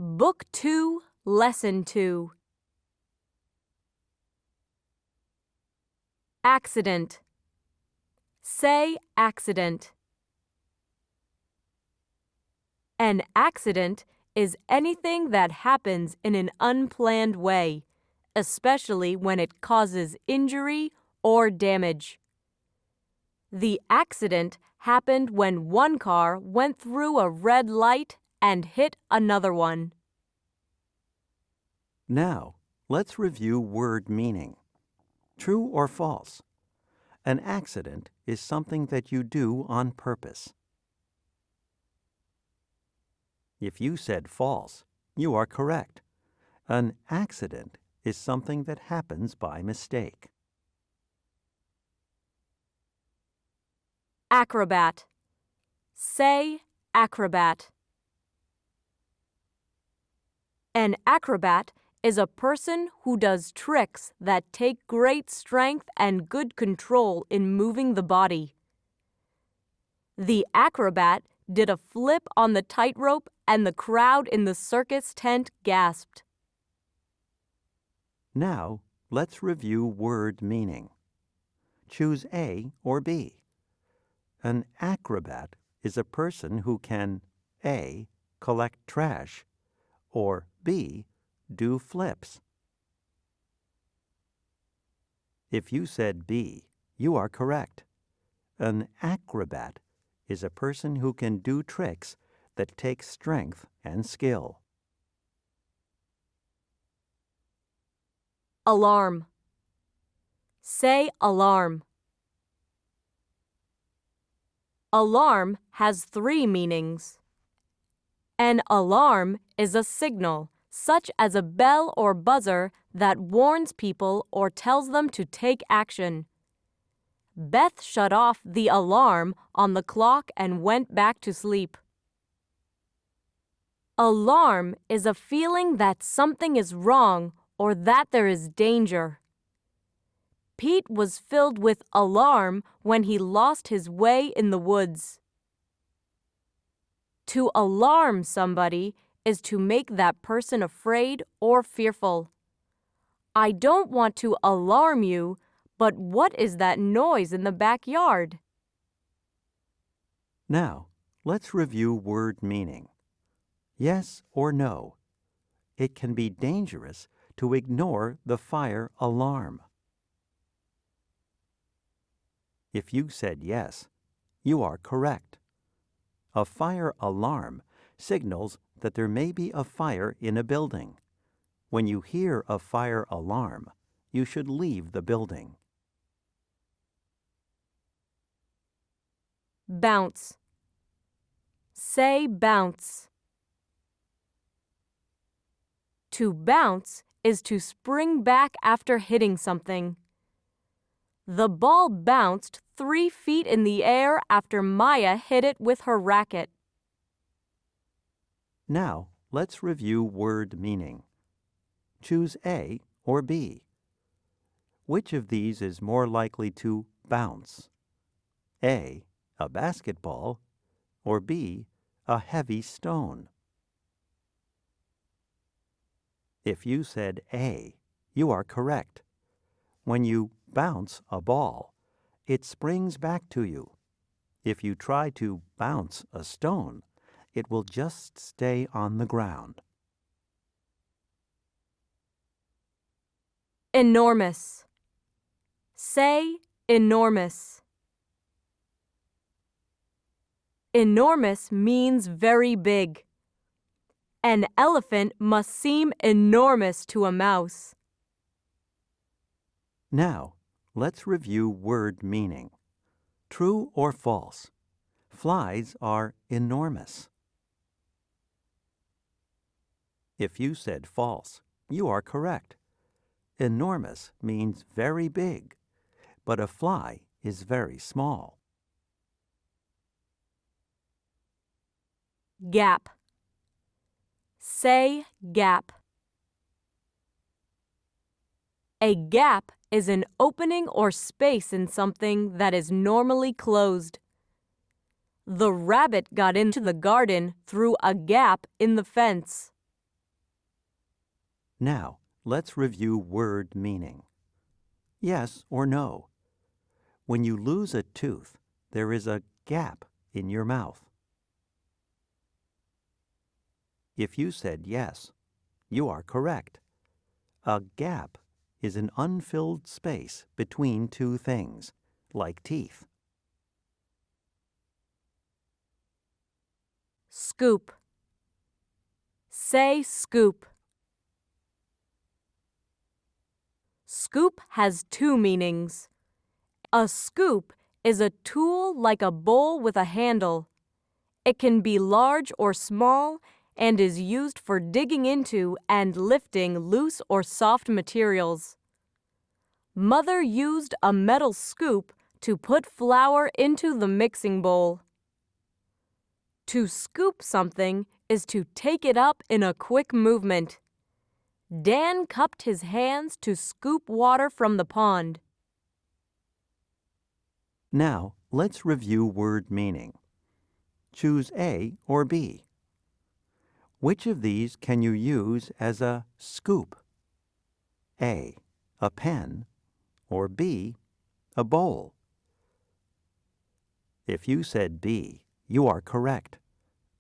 Book 2, Lesson 2. Accident. Say accident. An accident is anything that happens in an unplanned way, especially when it causes injury or damage. The accident happened when one car went through a red light and hit another one. Now, let's review word meaning. True or false? An accident is something that you do on purpose. If you said false, you are correct. An accident is something that happens by mistake. Acrobat. Say acrobat. An acrobat is a person who does tricks that take great strength and good control in moving the body. The acrobat did a flip on the tightrope and the crowd in the circus tent gasped. Now, let's review word meaning. Choose A or B. An acrobat is a person who can A. collect trash, or B. do flips. If you said B, you are correct. An acrobat is a person who can do tricks that take strength and skill. Alarm. Say alarm. Alarm has 3 meanings. An alarm is a signal, such as a bell or buzzer that warns people or tells them to take action. Beth shut off the alarm on the clock and went back to sleep. Alarm is a feeling that something is wrong or that there is danger. Pete was filled with alarm when he lost his way in the woods. To alarm somebody is to make that person afraid or fearful. I don't want to alarm you, but what is that noise in the backyard? Now, let's review word meaning. Yes or no. It can be dangerous to ignore the fire alarm. If you said yes, you are correct. A fire alarm signals that there may be a fire in a building. When you hear a fire alarm, you should leave the building. Bounce. Say bounce. To bounce is to spring back after hitting something. The ball bounced 3 feet in the air after Maya hit it with her racket. Now, let's review word meaning. Choose A or B. Which of these is more likely to bounce? A, a basketball, or B, a heavy stone? If you said A, you are correct. When you bounce a ball, it springs back to you. If you try to bounce a stone, it will just stay on the ground. Enormous. Say enormous. Enormous means very big. An elephant must seem enormous to a mouse. Now, let's review word meaning. True or false? Flies are enormous. If you said false, you are correct. Enormous means very big, but a fly is very small. Gap. Say gap. A gap is an opening or space in something that is normally closed. The rabbit got into the garden through a gap in the fence. Now, let's review word meaning. Yes or no. When you lose a tooth, there is a gap in your mouth. If you said yes, you are correct. A gap is an unfilled space between two things, like teeth. Scoop. Say scoop. Scoop has two meanings. A scoop is a tool like a bowl with a handle. It can be large or small and is used for digging into and lifting loose or soft materials. Mother used a metal scoop to put flour into the mixing bowl. To scoop something is to take it up in a quick movement. Dan cupped his hands to scoop water from the pond. Now, let's review word meaning. Choose A or B. Which of these can you use as a scoop? A, a pen, or B, a bowl? If you said B, you are correct.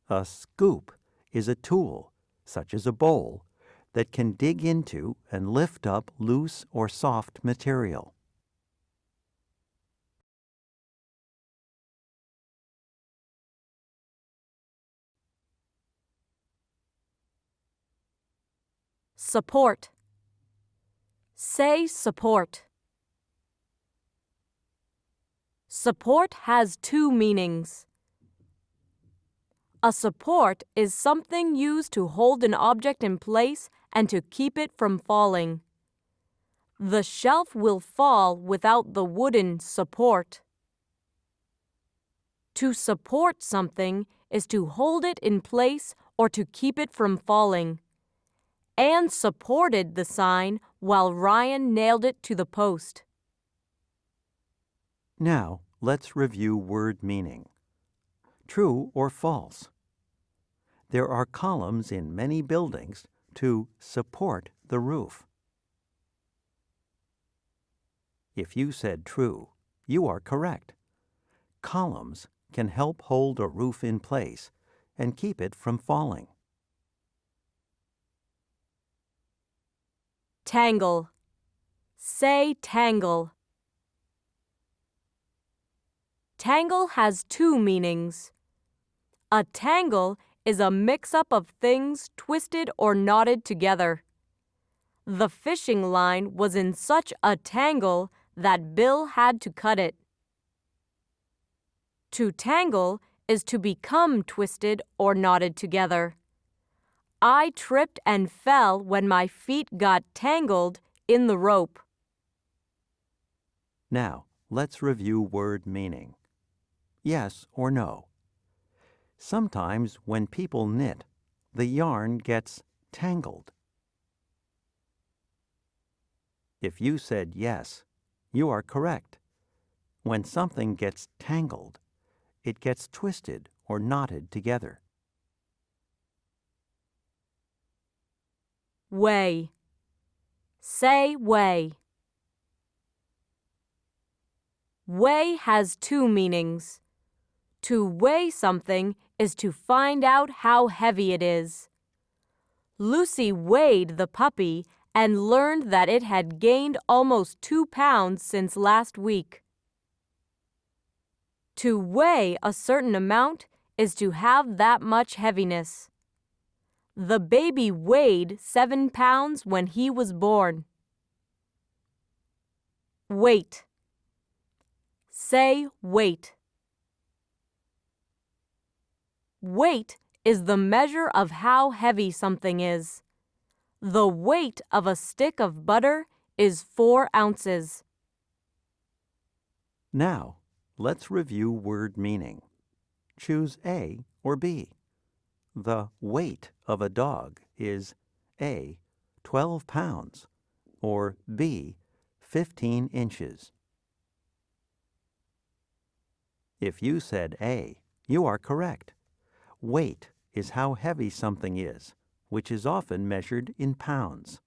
A scoop is a tool, such as a bowl, that can dig into and lift up loose or soft material. Support. Say support. Support has two meanings. A support is something used to hold an object in place and to keep it from falling. The shelf will fall without the wooden support. To support something is to hold it in place or to keep it from falling. Anne supported the sign while Ryan nailed it to the post. Now, let's review word meaning. True or false? There are columns in many buildings to support the roof. If you said true, you are correct. Columns can help hold a roof in place and keep it from falling. Tangle. Say tangle. Tangle has two meanings. A tangle is a mix-up of things twisted or knotted together. The fishing line was in such a tangle that Bill had to cut it. To tangle is to become twisted or knotted together. I tripped and fell when my feet got tangled in the rope. Now, let's review word meaning. Yes or no. Sometimes when people knit, the yarn gets tangled. If you said yes, you are correct. When something gets tangled, it gets twisted or knotted together. Weigh. Say weigh. Weigh has two meanings. To weigh something is to find out how heavy it is. Lucy weighed the puppy and learned that it had gained almost 2 pounds since last week. To weigh a certain amount is to have that much heaviness. The baby weighed 7 pounds when he was born. Weight. Say weight. Weight is the measure of how heavy something is. The weight of a stick of butter is 4 ounces. Now, let's review word meaning. Choose A or B. The weight of a dog is A, 12 pounds, or B, 15 inches. If you said A, you are correct. Weight is how heavy something is, which is often measured in pounds.